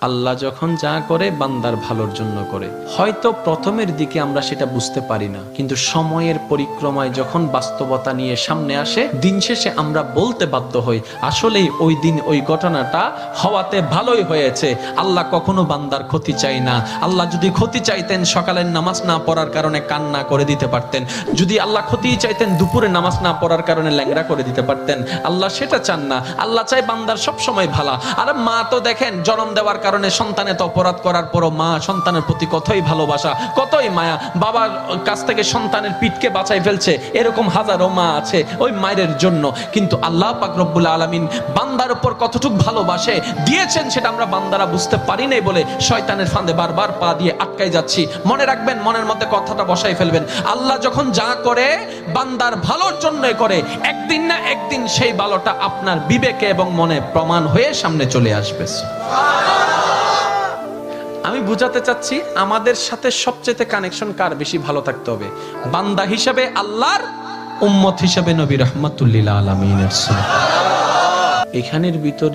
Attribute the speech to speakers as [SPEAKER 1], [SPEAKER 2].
[SPEAKER 1] আল্লাহ যখন যা করে বান্দার ভালোর জন্য করে। হয়তো প্রথমের দিকে আমরা সেটা বুঝতে পারি না, কিন্তু সময়ের পরিক্রমায় যখন বাস্তবতা নিয়ে সামনে আসে, দিন শেষে আমরা বলতে বাধ্য হই আসলেই ওই দিন ওই ঘটনাটা হওয়াতে ভালোই হয়েছে। আল্লাহ কখনো বান্দার ক্ষতি চাই না। আল্লাহ যদি ক্ষতি চাইতেন সকালের নামাজ না পড়ার কারণে কান্না করে দিতে পারতেন, যদি আল্লাহ ক্ষতি চাইতেন দুপুরে নামাজ না পড়ার কারণে ল্যাংড়া করে দিতে পারতেন। আল্লাহ সেটা চান না। আল্লাহ চাই বান্দার সব সময় ভালো। আর মা তো দেখেন জন্ম দেওয়ার কারণে সন্তানের তো অপরাধ করার পরও মা সন্তানের প্রতি কতই ভালোবাসা, কতই মায়া। বাবার কাছ থেকে সন্তানের পিঠকে বাঁচাই ফেলছে, এরকম হাজারো মা আছে ওই মায়ের জন্য। কিন্তু আল্লাহ পাক রব্বুল আলামিন বান্দার উপর কতটুক ভালোবাসে দিয়েছেন সেটা আমরা বান্দারা বুঝতে পারি নাই বলে শয়তানের ফাঁদে বারবার পা দিয়ে আটকাই যাচ্ছি। মনে রাখবেন, মনের মধ্যে কথাটা বসাই ফেলবেন, আল্লাহ যখন যা করে বান্দার ভালোর জন্যই করে। একদিন না একদিন সেই ভালোটা আপনার বিবেকে এবং মনে প্রমাণ হয়ে সামনে চলে আসবে। আমি বুঝাতে চাচ্ছি আমাদের সাথে সবচেয়ে কানেকশন কার বেশি ভালো থাকতে হবে, বান্দা হিসেবে আল্লাহর, উম্মত হিসেবে নবী রাহমাতুল লিল আলামিনের। এখানের ভিতর